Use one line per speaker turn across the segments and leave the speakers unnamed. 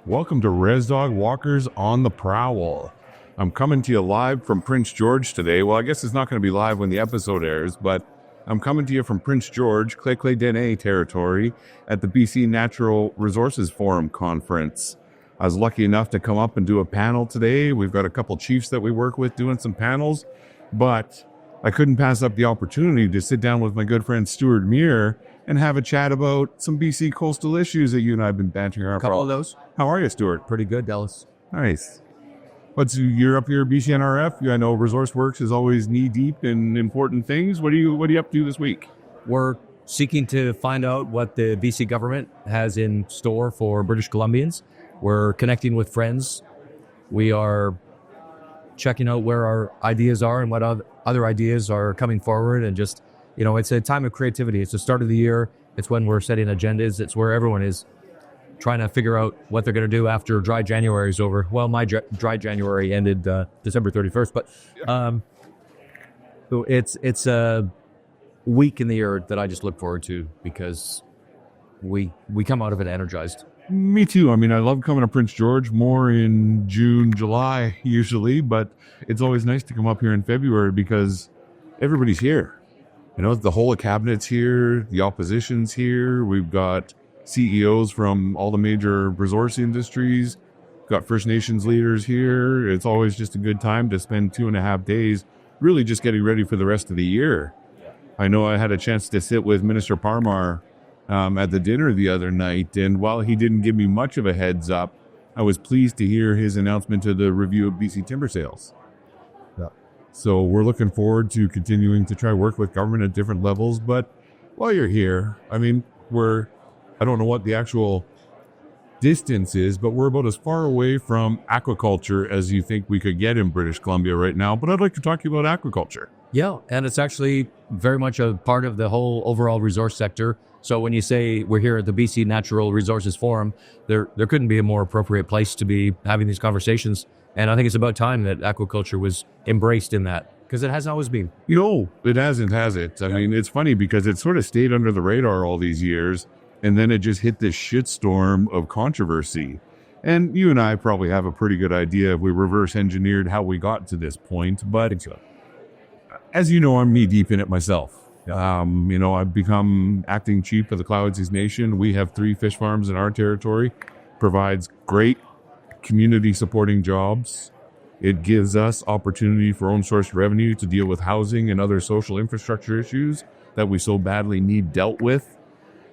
Welcome to Rez Dog Walkers on the Prowl. I'm coming to you live from Prince George today. Well, I guess it's not going to be live when the episode airs, but I'm coming to you from Prince George, Clé-Clé-Dene territory at the BC Natural Resources Forum Conference. I was lucky enough to come up and do a panel today. We've got a couple chiefs that we work with doing some panels, but I couldn't pass up the opportunity to sit down with my good friend Stewart Muir and have a chat about some BC coastal issues that you and I have been bantering around.
A couple of those.
How are you, Stewart?
Pretty good, Dallas.
Nice. You're up here at BC NRF. I know Resource Works is always knee deep in important things. What are you up to this week?
We're seeking to find out what the BC government has in store for British Columbians. We're connecting with friends. We are checking out where our ideas are and what other ideas are coming forward, and just, it's a time of creativity. It's the start of the year. It's when we're setting agendas. It's where everyone is trying to figure out what they're going to do after dry January is over. Well, my dry January ended December 31st, but so it's a week in the year that I just look forward to because we come out of it energized.
Me too. I love coming to Prince George more in June, July usually, but it's always nice to come up here in February because everybody's here. The whole of cabinet's here, the opposition's here. We've got CEOs from all the major resource industries, got First Nations leaders here. It's always just a good time to spend 2.5 days really just getting ready for the rest of the year. I know I had a chance to sit with Minister Parmar at the dinner the other night, and while he didn't give me much of a heads up, I was pleased to hear his announcement of the review of BC timber sales.
Yeah.
So we're looking forward to continuing to try work with government at different levels, but while you're here, I don't know what the actual distance is, but we're about as far away from aquaculture as you think we could get in British Columbia right now. But I'd like to talk to you about aquaculture.
Yeah, and it's actually very much a part of the whole overall resource sector. So when you say we're here at the BC Natural Resources Forum, there couldn't be a more appropriate place to be having these conversations. And I think it's about time that aquaculture was embraced in that, because it hasn't always been.
It hasn't, has it? It's funny because it sort of stayed under the radar all these years, and then it just hit this shitstorm of controversy. And you and I probably have a pretty good idea if we reverse engineered how we got to this point. But as you know, I'm knee deep in it myself. I've become acting chief of the Cloudsies Nation. We have 3 fish farms in our territory. Provides great community supporting jobs. It gives us opportunity for own source revenue to deal with housing and other social infrastructure issues that we so badly need dealt with.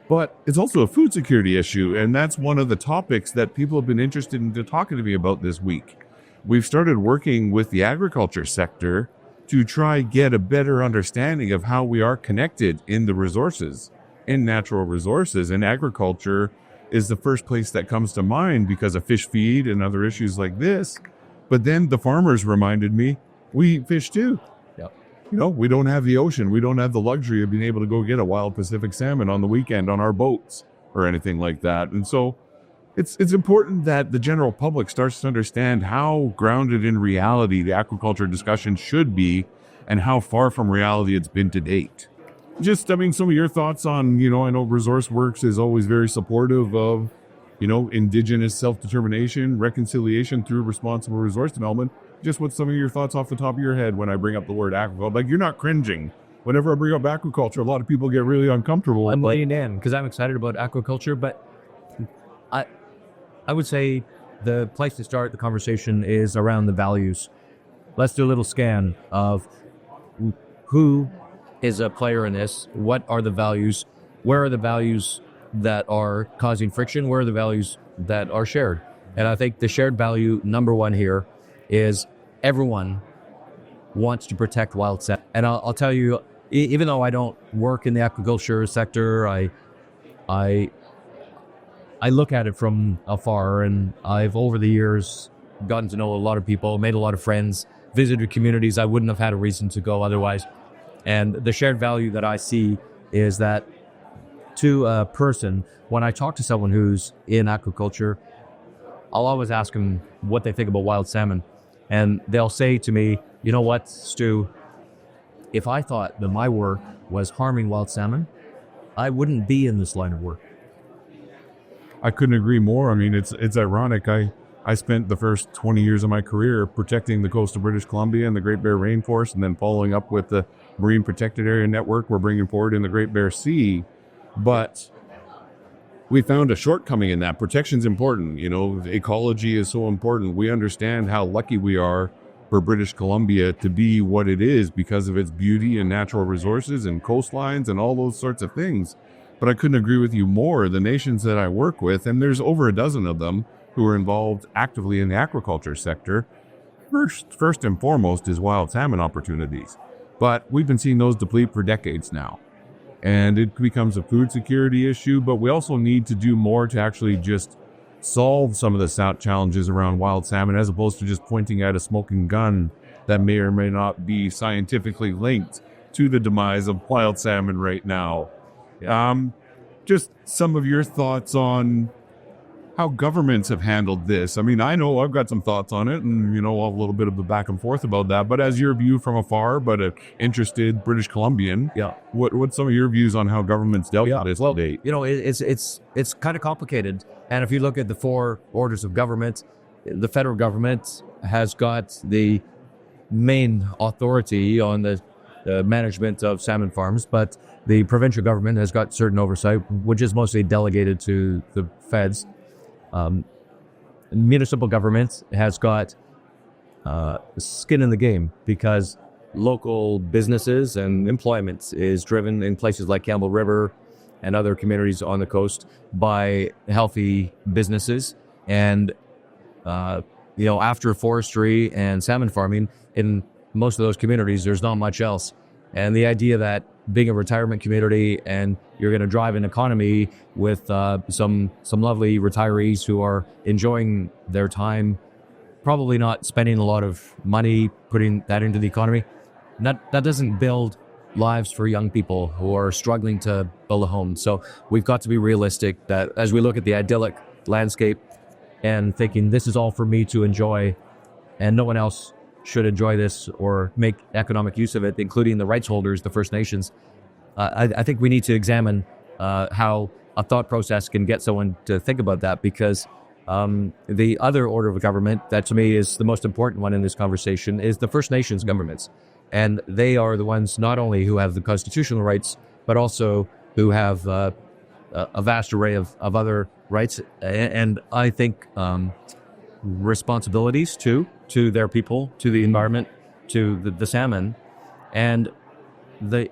But it's also a food security issue, and that's one of the topics that people have been interested in talking to me about this week. We've started working with the agriculture sector to try get a better understanding of how we are connected in the resources, in natural resources, and agriculture is the first place that comes to mind because of fish feed and other issues like this. But then the farmers reminded me, we eat fish too. We don't have the ocean. We don't have the luxury of being able to go get a wild Pacific salmon on the weekend on our boats or anything like that. And so it's important that the general public starts to understand how grounded in reality the aquaculture discussion should be and how far from reality it's been to date. Just, some of your thoughts on, I know Resource Works is always very supportive of, Indigenous self-determination, reconciliation through responsible resource development. Just what's some of your thoughts off the top of your head when I bring up the word aquaculture? Like, you're not cringing. Whenever I bring up aquaculture, a lot of people get really uncomfortable.
I'm leaning in because I'm excited about aquaculture, but I would say the place to start the conversation is around the values. Let's do a little scan of who is a player in this. What are the values? Where are the values that are causing friction? Where are the values that are shared? And I think the shared value number one here is everyone wants to protect wild salmon. And I'll tell you, even though I don't work in the aquaculture sector, I look at it from afar, and I've over the years gotten to know a lot of people, made a lot of friends, visited communities I wouldn't have had a reason to go otherwise. And the shared value that I see is that to a person, when I talk to someone who's in aquaculture, I'll always ask them what they think about wild salmon. And they'll say to me, you know what, Stu, if I thought that my work was harming wild salmon, I wouldn't be in this line of work.
I couldn't agree more. I mean, it's ironic. I spent the first 20 years of my career protecting the coast of British Columbia and the Great Bear Rainforest, and then following up with the Marine Protected Area Network we're bringing forward in the Great Bear Sea. But we found a shortcoming in that. Protection's important. You know, ecology is so important. We understand how lucky we are for British Columbia to be what it is because of its beauty and natural resources and coastlines and all those sorts of things. But I couldn't agree with you more. The nations that I work with, and there's over a dozen of them who are involved actively in the aquaculture sector, first and foremost is wild salmon opportunities. But we've been seeing those deplete for decades now. And it becomes a food security issue, but we also need to do more to actually just solve some of the challenges around wild salmon, as opposed to just pointing at a smoking gun that may or may not be scientifically linked to the demise of wild salmon right now. Just some of your thoughts on how governments have handled this. I mean, I know I've got some thoughts on it, and, you know, a little bit of the back and forth about that. But as your view from afar, but an interested British Columbian, what's some of your views on how governments dealt with this to date?
You know, it's kind of complicated. And if you look at the four orders of government, the federal government has got the main authority on the management of salmon farms, but the provincial government has got certain oversight, which is mostly delegated to the feds. Municipal government has got skin in the game because local businesses and employment is driven in places like Campbell River and other communities on the coast by healthy businesses. And, you know, after forestry and salmon farming, in most of those communities, there's not much else. And the idea that being a retirement community and you're going to drive an economy with some lovely retirees who are enjoying their time, probably not spending a lot of money putting that into the economy, that doesn't build lives for young people who are struggling to build a home. So we've got to be realistic that as we look at the idyllic landscape and thinking this is all for me to enjoy and no one else should enjoy this or make economic use of it, including the rights holders, the First Nations. I think we need to examine how a thought process can get someone to think about that, because the other order of government that to me is the most important one in this conversation is the First Nations governments. And they are the ones not only who have the constitutional rights, but also who have a vast array of other rights. And I think responsibilities too, to their people, to the environment, to the salmon, and the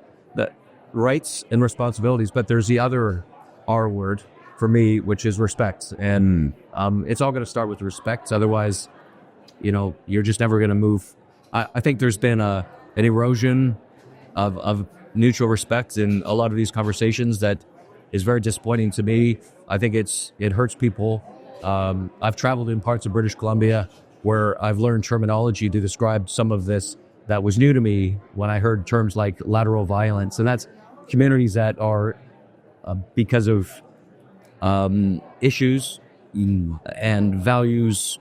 rights and responsibilities. But there's the other R word for me, which is respect. And it's all going to start with respect. Otherwise, you know, you're just never going to move. I think there's been an erosion of mutual respect in a lot of these conversations that is very disappointing to me. I think it hurts people. I've traveled in parts of British Columbia where I've learned terminology to describe some of this that was new to me when I heard terms like lateral violence. And that's communities that are, because of issues and values,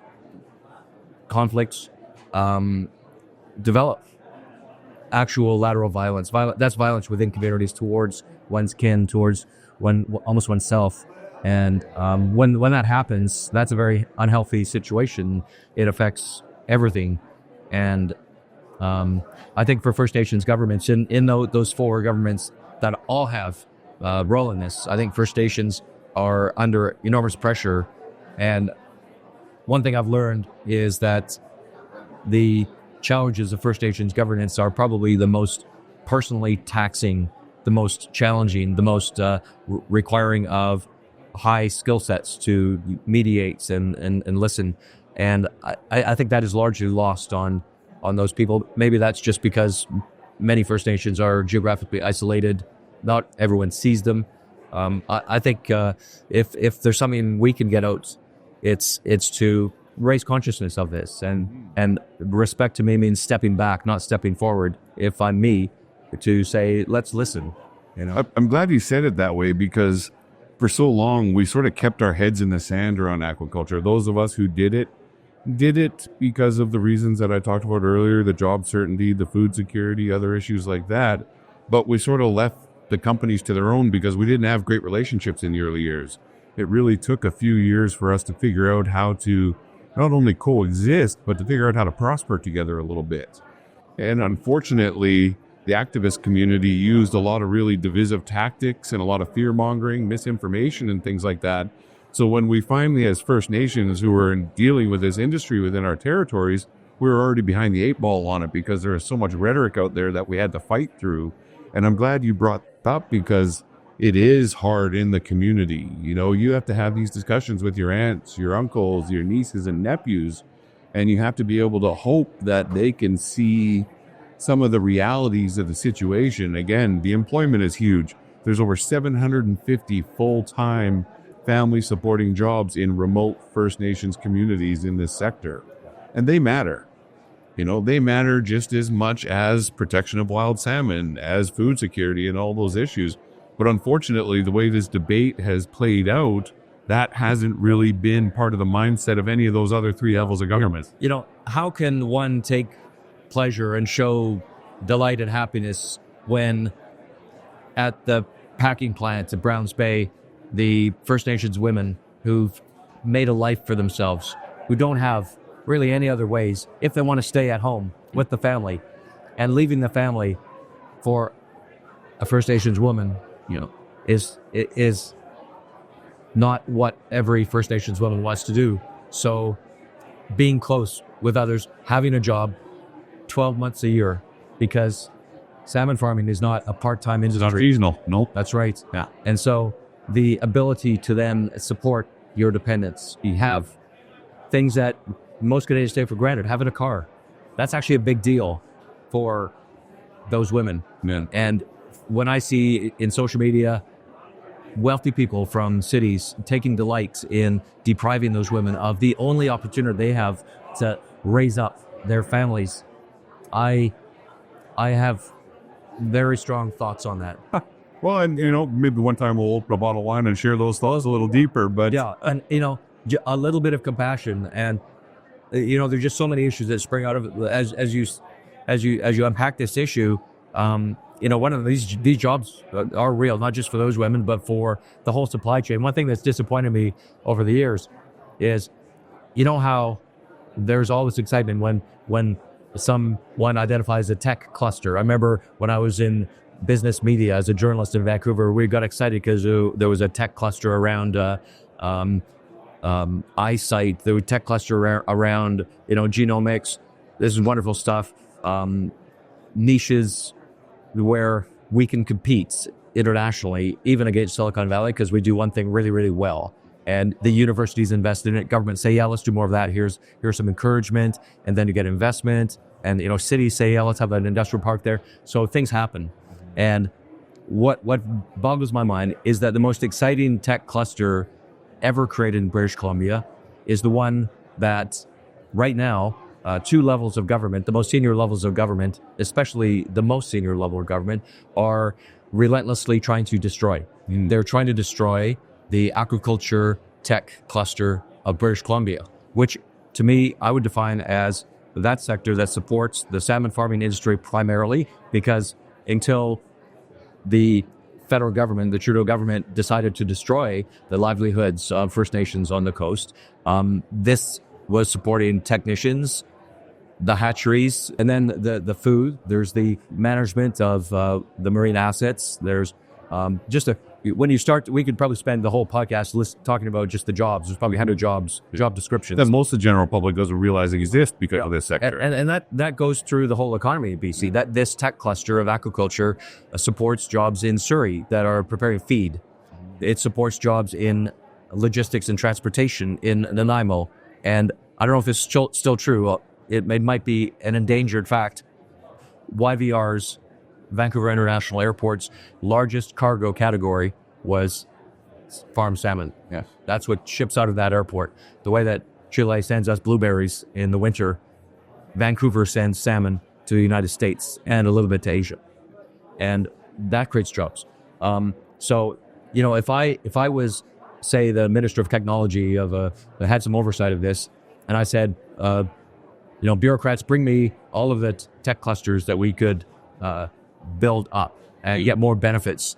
conflicts, develop actual lateral violence. That's violence within communities towards one's kin, towards almost oneself. And when that happens, that's a very unhealthy situation. It affects everything. And I think for First Nations governments, in those four governments that all have a role in this, I think First Nations are under enormous pressure. And one thing I've learned is that the challenges of First Nations governance are probably the most personally taxing, the most challenging, the most requiring of high skill sets to mediate and listen. And I think that is largely lost on those people. Maybe that's just because many First Nations are geographically isolated. Not everyone sees them. I think if there's something we can get out, it's to raise consciousness of this. And respect to me means stepping back, not stepping forward. If I'm me, to say, let's listen. You know,
I'm glad you said it that way, because for so long, we sort of kept our heads in the sand around aquaculture. Those of us who did it because of the reasons that I talked about earlier, the job certainty, the food security, other issues like that. But we sort of left the companies to their own because we didn't have great relationships in the early years. it really took a few years for us to figure out how to not only coexist, but to figure out how to prosper together a little bit. And unfortunately, the activist community used a lot of really divisive tactics and a lot of fear-mongering, misinformation, and things like that. So when we finally, as First Nations who were dealing with this industry within our territories, we were already behind the 8 ball on it because there is so much rhetoric out there that we had to fight through. And I'm glad you brought that up because it is hard in the community. You know, you have to have these discussions with your aunts, your uncles, your nieces and nephews, and you have to be able to hope that they can see some of the realities of the situation. Again, the employment is huge. There's over 750 full-time family supporting jobs in remote First Nations communities in this sector. And they matter. You know, they matter just as much as protection of wild salmon, as food security and all those issues. But unfortunately, the way this debate has played out, that hasn't really been part of the mindset of any of those other 3 levels of government.
You know, how can one take pleasure and show delight and happiness when at the packing plant at Browns Bay, the First Nations women who've made a life for themselves, who don't have really any other ways, if they want to stay at home with the family, and leaving the family for a First Nations woman, you know, is not what every First Nations woman wants to do. So being close with others, having a job 12 months a year, because salmon farming is not a part-time industry.
It's not seasonal. Nope.
That's right.
Yeah.
And so the ability to then support your dependents, you have things that most Canadians take for granted. Having a car, that's actually a big deal for those women.
Yeah.
And when I see in social media wealthy people from cities taking delight in depriving those women of the only opportunity they have to raise up their families, I have very strong thoughts on that.
Well, and, you know, maybe one time we'll open a bottle of wine and share those thoughts a little deeper, but...
Yeah, and, you know, a little bit of compassion. And, you know, there's just so many issues that spring out of it. As you unpack this issue, you know, one of these jobs are real, not just for those women, but for the whole supply chain. One thing that's disappointed me over the years is, you know how there's all this excitement when someone identifies a tech cluster. I remember when I was in business media as a journalist in Vancouver, we got excited because there was a tech cluster around eyesight. There was a tech cluster around, you know, genomics. This is wonderful stuff. Niches where we can compete internationally, even against Silicon Valley, because we do one thing really, really well. And the universities invest in it. Government say, yeah, let's do more of that. Here's some encouragement. And then you get investment. And, you know, cities say, yeah, let's have an industrial park there. So things happen. And what boggles my mind is that the most exciting tech cluster ever created in British Columbia is the one that right now, 2 levels of government, the most senior levels of government, especially the most senior level of government, are relentlessly trying to destroy. They're trying to destroy the aquaculture tech cluster of British Columbia, which to me, I would define as that sector that supports the salmon farming industry primarily, because until the federal government, the Trudeau government, decided to destroy the livelihoods of First Nations on the coast, this was supporting technicians, the hatcheries, and then the food. There's the management of the marine assets. There's when you start, we could probably spend the whole podcast talking about just the jobs. There's probably 100 job descriptions
that most of the general public doesn't realize exist because of this sector.
And that goes through the whole economy in BC. That this tech cluster of aquaculture supports jobs in Surrey that are preparing feed. It supports jobs in logistics and transportation in Nanaimo. And I don't know if it's still true. It might be an endangered fact. YVR's, Vancouver International Airport's largest cargo category was farm salmon.
Yeah.
That's what ships out of that airport. The way that Chile sends us blueberries in the winter, Vancouver sends salmon to the United States and a little bit to Asia. And that creates jobs. So, you know, if I was, say, the Minister of Technology that had some oversight of this, and I said, you know, bureaucrats, bring me all of the tech clusters that we could build up and get more benefits.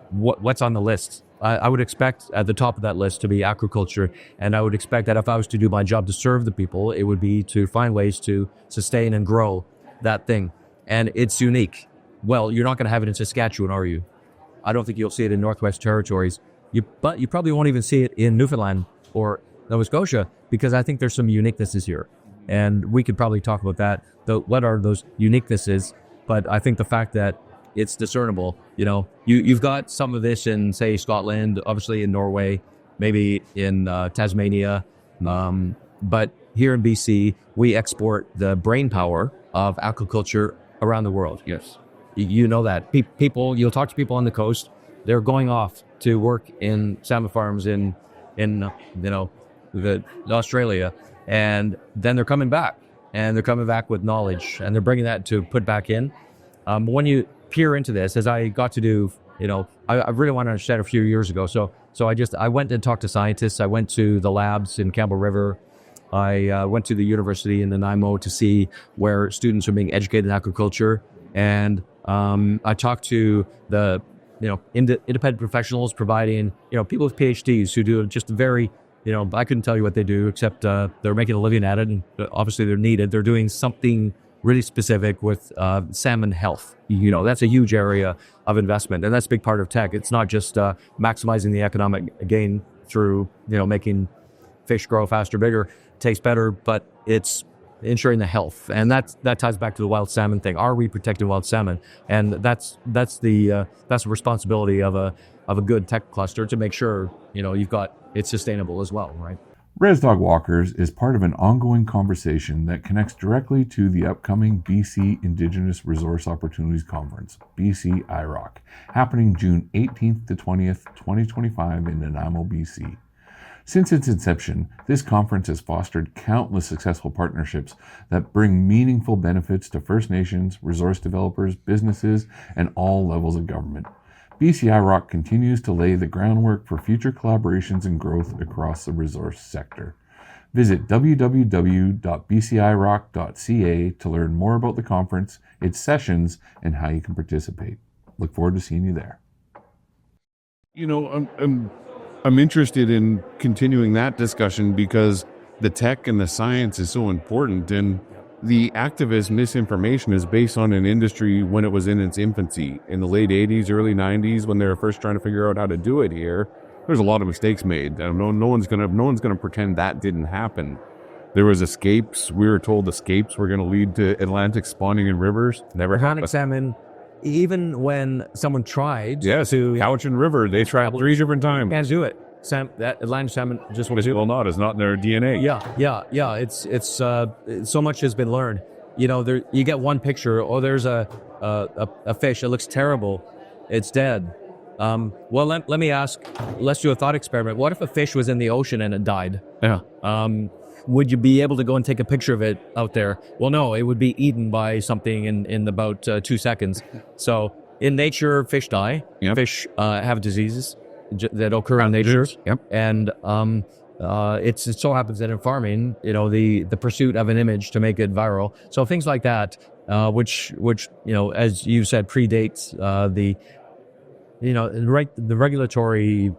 What's on the list? I would expect at the top of that list to be aquaculture, and I would expect that if I was to do my job to serve the people, it would be to find ways to sustain and grow that thing. And it's unique. Well, you're not going to have it in Saskatchewan, are you? I don't think you'll see it in Northwest Territories. But you probably won't even see it in Newfoundland or Nova Scotia, because I think there's some uniquenesses here. And we could probably talk about that. What are those uniquenesses? But I think the fact that it's discernible, you've got some of this in, say, Scotland, obviously in Norway, maybe in Tasmania. But here in BC, we export the brain power of aquaculture around the world.
Yes.
You know that. You'll talk to people on the coast, they're going off to work in salmon farms in Australia, and then they're coming back, and they're coming back with knowledge, and they're bringing that to put back in. When you peer into this, as I got to do, I really wanted to understand a few years ago. So I went and talked to scientists. I went to the labs in Campbell River. I went to the university in Nanaimo to see where students are being educated in aquaculture, and I talked to the independent professionals providing, people with PhDs who do just very, I couldn't tell you what they do, except they're making a living at it, and obviously they're needed. They're doing something really specific with salmon health. That's a huge area of investment, and that's a big part of tech. It's not just maximizing the economic gain through, making fish grow faster, bigger, taste better, but it's ensuring the health, and that ties back to the wild salmon thing. Are we protecting wild salmon? And that's the responsibility of a good tech cluster to make sure you've got it's sustainable as well, right?
Rez Dog Walkers is part of an ongoing conversation that connects directly to the upcoming BC Indigenous Resource Opportunities Conference, BC IROC, happening June 18th to 20th, 2025 in Nanaimo, BC. Since its inception, this conference has fostered countless successful partnerships that bring meaningful benefits to First Nations, resource developers, businesses, and all levels of government. BCI Rock continues to lay the groundwork for future collaborations and growth across the resource sector. Visit www.bcirock.ca to learn more about the conference, its sessions, and how you can participate. Look forward to seeing you there. I'm interested in continuing that discussion because the tech and the science is so important, and the activist misinformation is based on an industry when it was in its infancy in the late 80s, early 90s, when they were first trying to figure out how to do it here. There's a lot of mistakes made. No one's gonna pretend that didn't happen. There was escapes. We were told escapes were going to lead to Atlantic spawning in rivers. Never happened.
Salmon, even when someone tried
to Cowichan River, they tried 3 different times.
Can't do it. That Atlantic salmon just won't do it.
Well, it's not in their DNA.
Yeah. It's so much has been learned. You get one picture. Oh, there's a fish. It looks terrible. It's dead. Well, let me ask. Let's do a thought experiment. What if a fish was in the ocean and it died?
Yeah.
Would you be able to go and take a picture of it out there? Well, no. It would be eaten by something in about 2 seconds. So in nature, fish die.
Yep.
Fish have diseases that occur in nature.
Yep.
And it so happens that in farming, the pursuit of an image to make it viral. So things like that, which as you said, predates the regulatory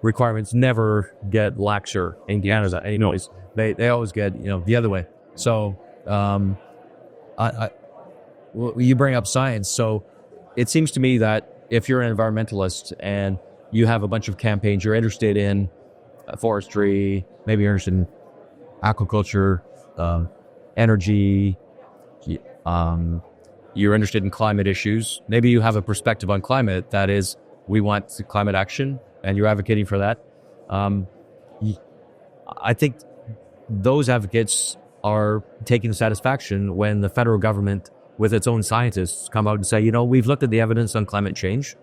requirements never get laxer in Canada. Anyways, they always get the other way. So you bring up science. So it seems to me that if you're an environmentalist and you have a bunch of campaigns, you're interested in forestry, maybe you're interested in aquaculture, energy, you're interested in climate issues. Maybe you have a perspective on climate that is, we want climate action, and you're advocating for that. I think those advocates are taking satisfaction when the federal government, with its own scientists, come out and say, we've looked at the evidence on climate change,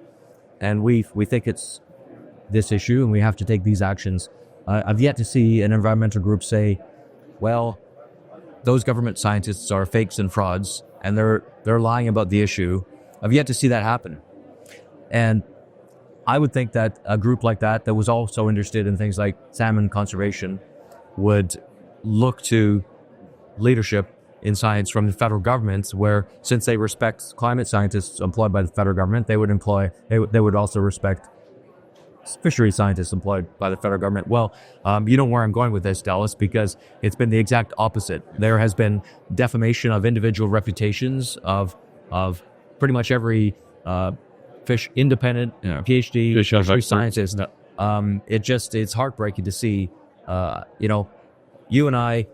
and we think it's this issue, and we have to take these actions. I've yet to see an environmental group say, well, those government scientists are fakes and frauds, and they're lying about the issue. I've yet to see that happen. And I would think that a group like that was also interested in things like salmon conservation would look to leadership in science from the federal government, where, since they respect climate scientists employed by the federal government, they would also respect fishery scientists employed by the federal government. Well, you know where I'm going with this, Dallas, because it's been the exact opposite. There has been defamation of individual reputations of pretty much every fish independent PhD fishery scientist. It's heartbreaking to see. You and I,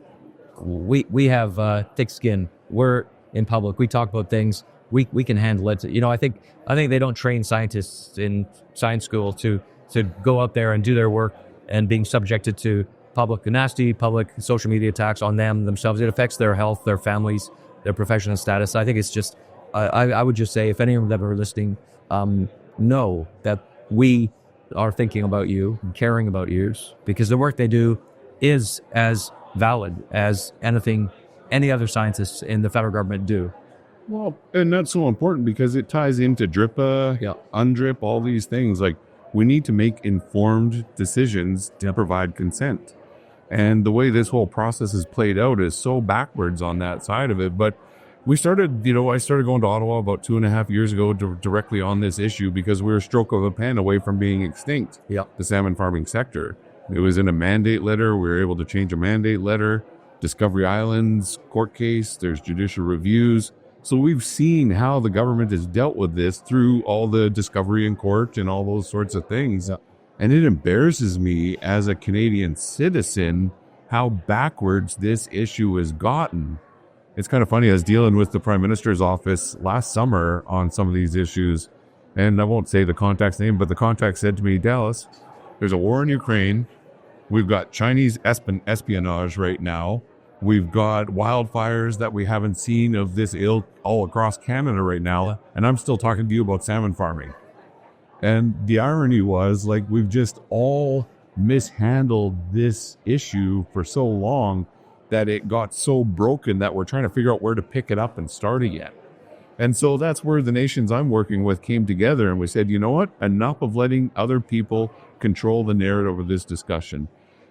we have thick skin. We're in public. We talk about things. We can handle it. I think they don't train scientists in science school to go out there and do their work and being subjected to nasty public social media attacks on themselves. It affects their health, their families, their professional status. I think it's just, I would just say, if any of them are listening, know that we are thinking about you and caring about you, because the work they do is as valid as any other scientists in the federal government do.
Well, and that's so important because it ties into DRIPA, UNDRIP, all these things. Like, we need to make informed decisions to provide consent. And the way this whole process is played out is so backwards on that side of it. But I started going to Ottawa about 2.5 years ago directly on this issue because we were a stroke of a pen away from being extinct, the salmon farming sector. It was in a mandate letter. We were able to change a mandate letter. Discovery Islands court case, there's judicial reviews. So we've seen how the government has dealt with this through all the discovery in court and all those sorts of things. And it embarrasses me as a Canadian citizen how backwards this issue has gotten. It's kind of funny. I was dealing with the Prime Minister's office last summer on some of these issues. And I won't say the contact's name, but the contact said to me, Dallas, there's a war in Ukraine. We've got Chinese espionage right now. We've got wildfires that we haven't seen of this ilk all across Canada right now. And I'm still talking to you about salmon farming. And the irony was, we've just all mishandled this issue for so long that it got so broken that we're trying to figure out where to pick it up and start again. And so that's where the nations I'm working with came together and we said, you know what? Enough of letting other people control the narrative of this discussion.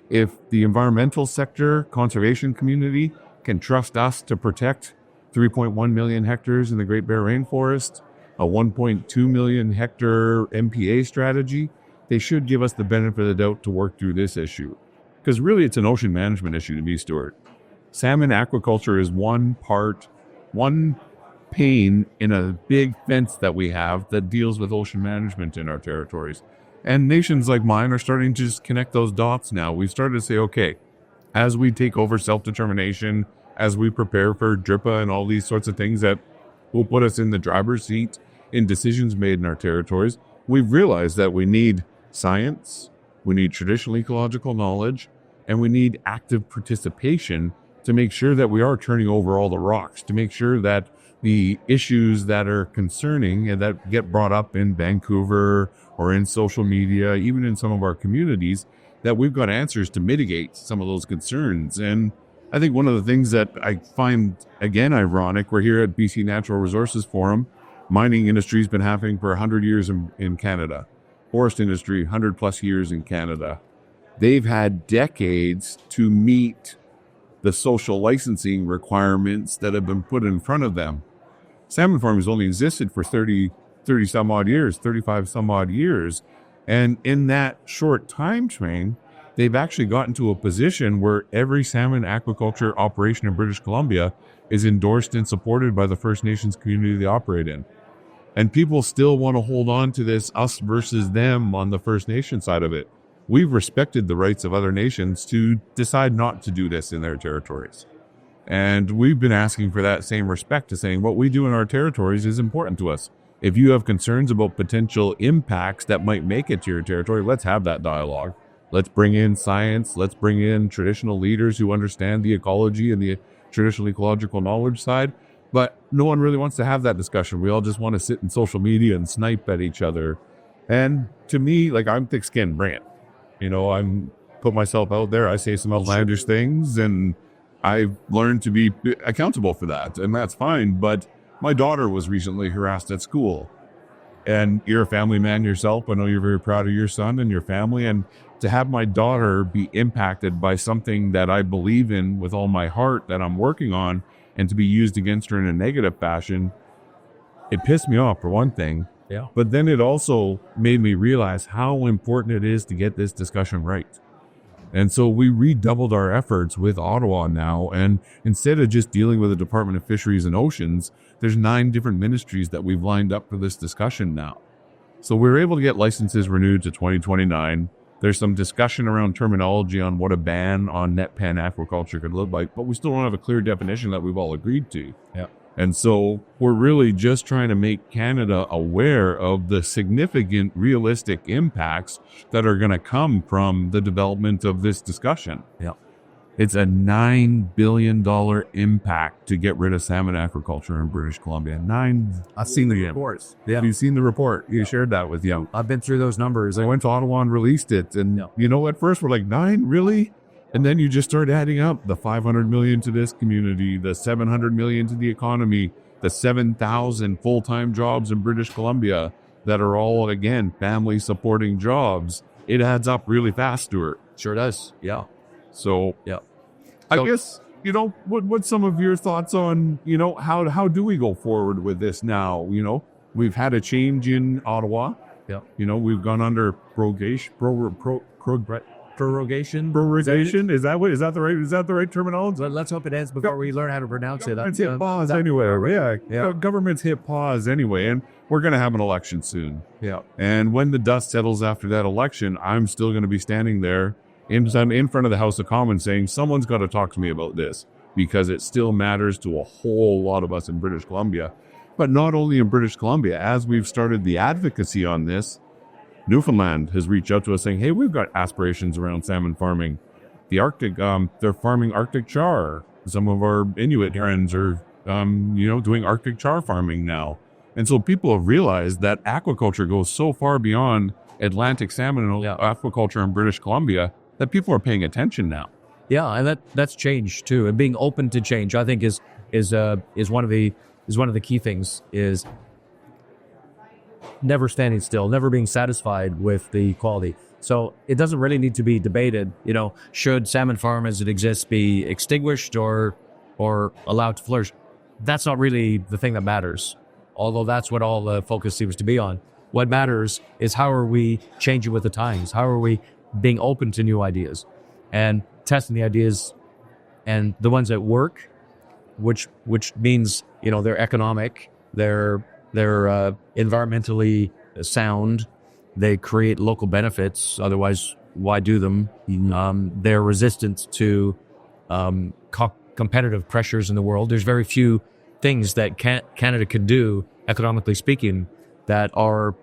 If the environmental sector, conservation community can trust us to protect 3.1 million hectares in the Great Bear Rainforest, a 1.2 million hectare MPA strategy, they should give us the benefit of the doubt to work through this issue. Because really it's an ocean management issue to me, Stewart. Salmon aquaculture is one pane in a big fence that we have that deals with ocean management in our territories. And nations like mine are starting to just connect those dots now. We've started to say, okay, as we take over self-determination, as we prepare for DRIPA and all these sorts of things that will put us in the driver's seat in decisions made in our territories, we've realized that we need science, we need traditional ecological knowledge, and we need active participation to make sure that we are turning over all the rocks, to make sure that the issues that are concerning and that get brought up in Vancouver or in social media, even in some of our communities, that we've got answers to mitigate some of those concerns. And I think one of the things that I find, again, ironic, we're here at BC Natural Resources Forum. Mining industry has been happening for 100 years in Canada. Forest industry, 100 plus years in Canada. They've had decades to meet the social licensing requirements that have been put in front of them. Salmon farming has only existed for 30 some odd years, 35 some odd years. And in that short time frame, they've actually gotten to a position where every salmon aquaculture operation in British Columbia is endorsed and supported by the First Nations community they operate in. And people still want to hold on to this us versus them on the First Nation side of it. We've respected the rights of other nations to decide not to do this in their territories. And we've been asking for that same respect, to saying what we do in our territories is important to us. If you have concerns about potential impacts that might make it to your territory, let's have that dialogue. Let's bring in science. Let's bring in traditional leaders who understand the ecology and the traditional ecological knowledge side. But no one really wants to have that discussion. We all just want to sit in social media and snipe at each other. And to me, I'm thick-skinned, bring it. I'm put myself out there. I say some outlandish things, and I've learned to be accountable for that, and that's fine. But my daughter was recently harassed at school, and you're a family man yourself. I know you're very proud of your son and your family, and to have my daughter be impacted by something that I believe in with all my heart that I'm working on, and to be used against her in a negative fashion, it pissed me off for one thing.
Yeah.
But then it also made me realize how important it is to get this discussion right. And so we redoubled our efforts with Ottawa now. And instead of just dealing with the Department of Fisheries and Oceans, there's 9 different ministries that we've lined up for this discussion now. So we were able to get licenses renewed to 2029. There's some discussion around terminology on what a ban on net pen aquaculture could look like, but we still don't have a clear definition that we've all agreed to.
Yeah.
And so we're really just trying to make Canada aware of the significant realistic impacts that are going to come from the development of this discussion.
Yeah.
It's a $9 billion impact to get rid of salmon aquaculture in British Columbia.
I've seen the reports. Yeah.
You've seen the report. You shared that with you.
I've been through those numbers.
I went to Ottawa and released it. And, at first we're like, 9? Really? And then you just start adding up the 500 million to this community, the 700 million to the economy, the 7,000 full-time jobs in British Columbia that are all, again, family-supporting jobs. It adds up really fast, Stewart.
Sure does. Yeah.
So,
yeah.
I guess, what's some of your thoughts on, how do we go forward with this now? We've had a change in Ottawa.
Yeah.
We've gone under prorogation.
Prorogation?
Is that the right terminology?
Let's hope it ends before we learn how to pronounce it.
Governments hit pause anyway. Yeah. Governments hit pause anyway, and we're going to have an election soon.
Yeah.
And when the dust settles after that election, I'm still going to be standing there in front of the House of Commons saying, someone's got to talk to me about this, because it still matters to a whole lot of us in British Columbia. But not only in British Columbia, as we've started the advocacy on this, Newfoundland has reached out to us saying, hey, we've got aspirations around salmon farming. The Arctic, they're farming Arctic char. Some of our Inuit friends are, doing Arctic char farming now. And so people have realized that aquaculture goes so far beyond Atlantic salmon and aquaculture in British Columbia that people are paying attention now.
Yeah, and that's changed too. And being open to change, I think, is one of the key things. Is never standing still, never being satisfied with the quality. So it doesn't really need to be debated. Should salmon farm as it exists be extinguished or allowed to flourish? That's not really the thing that matters, although that's what all the focus seems to be on. What matters is how are we changing with the times? How are we being open to new ideas and testing the ideas and the ones that work, which means, they're economic, they're environmentally sound, they create local benefits. Otherwise, why do them? They're resistant to competitive pressures in the world. There's very few things that Canada can do, economically speaking, that are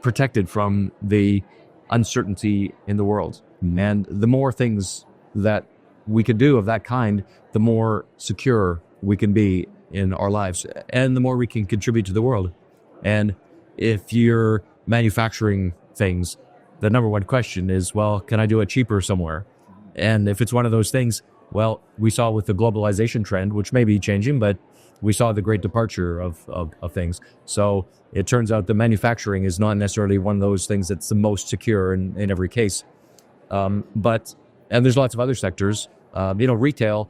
protected from the uncertainty in the world. And the more things that we can do of that kind, the more secure we can be in our lives, and the more we can contribute to the world. And if you're manufacturing things, the number one question is, well, can I do it cheaper somewhere? And if it's one of those things, well, we saw with the globalization trend, which may be changing, but we saw the great departure of things. So it turns out the manufacturing is not necessarily one of those things that's the most secure in every case. And there's lots of other sectors, retail.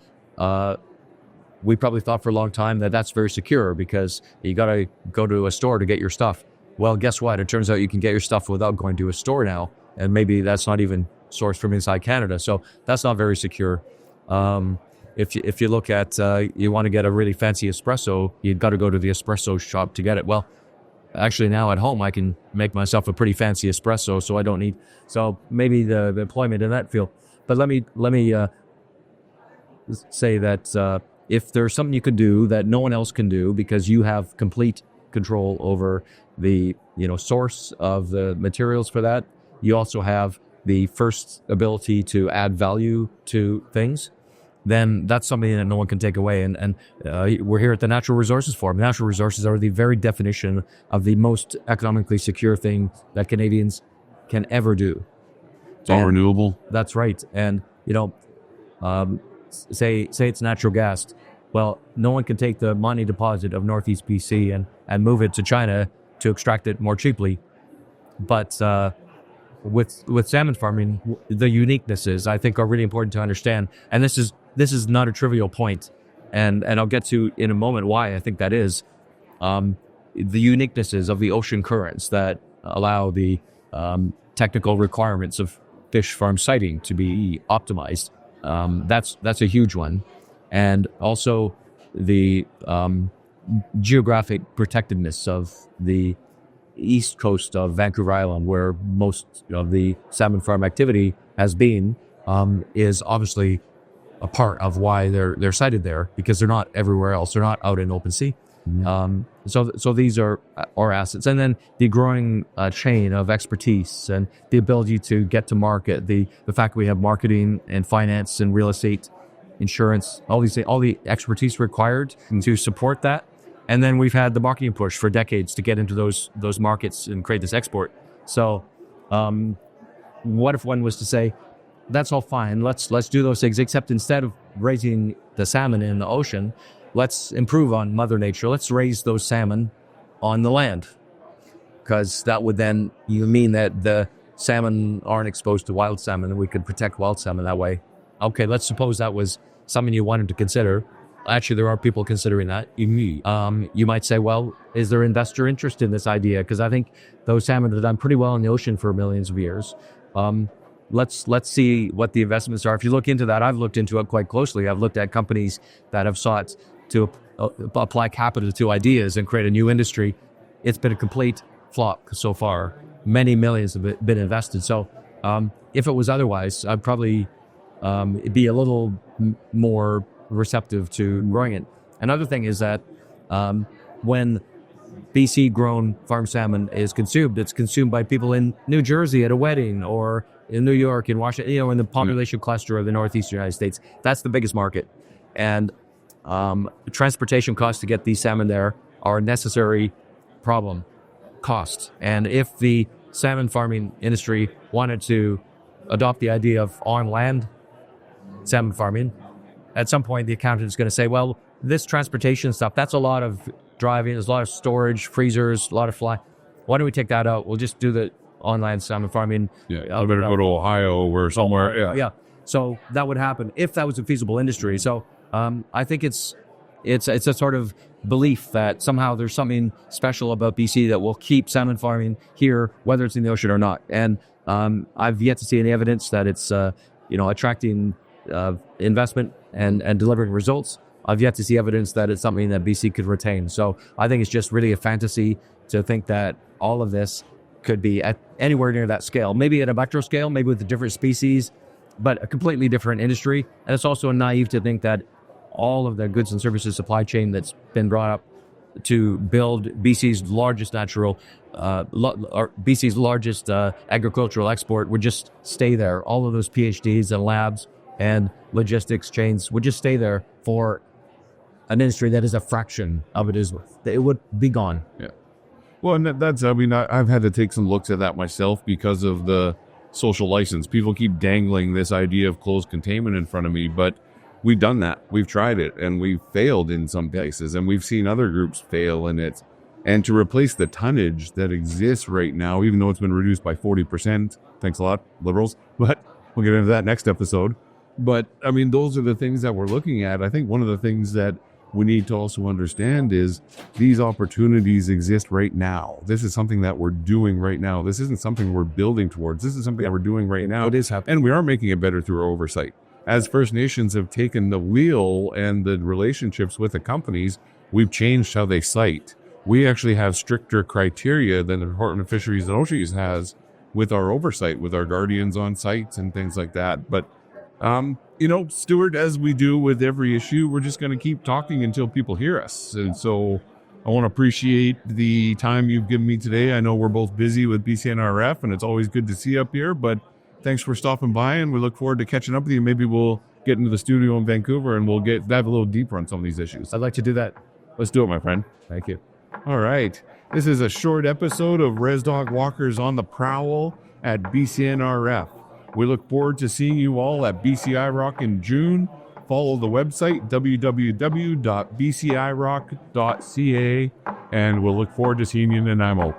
We probably thought for a long time that that's very secure because you got to go to a store to get your stuff. Well, guess what? It turns out you can get your stuff without going to a store now. And maybe that's not even sourced from inside Canada. So that's not very secure. If you look at, you want to get a really fancy espresso, you've got to go to the espresso shop to get it. Well, actually now at home, I can make myself a pretty fancy espresso, so I don't need, so maybe the employment in that field. But let me say that if there's something you can do that no one else can do because you have complete control over the source of the materials for that, you also have the first ability to add value to things, then that's something that no one can take away. And we're here at the Natural Resources Forum. Natural resources are the very definition of the most economically secure thing that Canadians can ever do.
It's all renewable.
That's right. And, say it's natural gas. Well, no one can take the Montney deposit of Northeast BC and move it to China to extract it more cheaply. But with salmon farming, the uniquenesses, I think, are really important to understand. And this is not a trivial point. And I'll get to in a moment why I think that is. the uniquenesses of the ocean currents that allow the technical requirements of fish farm siting to be optimized. That's a huge one. And also the geographic protectedness of the east coast of Vancouver Island, where most of the salmon farm activity has been, is obviously a part of why they're sited there, because they're not everywhere else. They're not out in open sea. So these are our assets. And then the growing chain of expertise and the ability to get to market, the fact that we have marketing and finance and real estate, insurance, all the expertise required to support that. And then we've had the marketing push for decades to get into those markets and create this export. So what if one was to say, that's all fine, let's do those things, except instead of raising the salmon in the ocean, let's improve on Mother Nature. Let's raise those salmon on the land, because that would then mean that the salmon aren't exposed to wild salmon, and we could protect wild salmon that way. Okay, let's suppose that was something you wanted to consider. Actually, there are people considering that. You might say, well, is there investor interest in this idea? Because I think those salmon have done pretty well in the ocean for millions of years. Let's see what the investments are. If you look into that, I've looked into it quite closely. I've looked at companies that have sought to apply capital to ideas and create a new industry. It's been a complete flop so far. Many millions have been invested. So if it was otherwise, I'd probably be a little more receptive to growing it. Another thing is that when BC grown farm salmon is consumed, it's consumed by people in New Jersey at a wedding, or in New York, in Washington, in the population cluster of the Northeastern United States. That's the biggest market. And transportation costs to get these salmon there are a necessary problem cost. And if the salmon farming industry wanted to adopt the idea of on-land salmon farming, at some point the accountant is going to say, well, this transportation stuff, that's a lot of driving, there's a lot of storage, freezers, a lot of fly. Why don't we take that out? We'll just do the on-land salmon farming.
Yeah, I better go to Ohio or somewhere.
Yeah. So that would happen if that was a feasible industry. So I think it's a sort of belief that somehow there's something special about BC that will keep salmon farming here, whether it's in the ocean or not. And I've yet to see any evidence that it's attracting investment and delivering results. I've yet to see evidence that it's something that BC could retain. So I think it's just really a fantasy to think that all of this could be at anywhere near that scale. Maybe at a macro scale, maybe with a different species, but a completely different industry. And it's also naive to think that all of the goods and services supply chain that's been brought up to build BC's largest agricultural export would just stay there. All of those PhDs and labs and logistics chains would just stay there for an industry that is a fraction of it is worth. It would be gone.
Yeah. Well, and I've had to take some looks at that myself because of the social license. People keep dangling this idea of closed containment in front of me, but we've done that. We've tried it, and we've failed in some places, and we've seen other groups fail in it. And to replace the tonnage that exists right now, even though it's been reduced by 40%, thanks a lot, Liberals, but we'll get into that next episode. But, those are the things that we're looking at. I think one of the things that we need to also understand is these opportunities exist right now. This is something that we're doing right now. This isn't something we're building towards. This is something that we're doing right now.
It is happening.
And we are making it better through our oversight. As First Nations have taken the wheel and the relationships with the companies, we've changed how they cite. We actually have stricter criteria than the Department of Fisheries and Oceans has with our oversight, with our guardians on sites and things like that. But Stewart, as we do with every issue, we're just going to keep talking until people hear us. And so I want to appreciate the time you've given me today. I know we're both busy with BCNRF, and it's always good to see you up here, but thanks for stopping by, and we look forward to catching up with you. Maybe we'll get into the studio in Vancouver, and we'll dive a little deeper on some of these issues.
I'd like to do that.
Let's do it, my friend.
Thank you.
All right. This is a short episode of Rez Dog Walkers on the Prowl at BCNRF. We look forward to seeing you all at BCI Rock in June. Follow the website, www.bcirock.ca, and we'll look forward to seeing you in Nanaimo.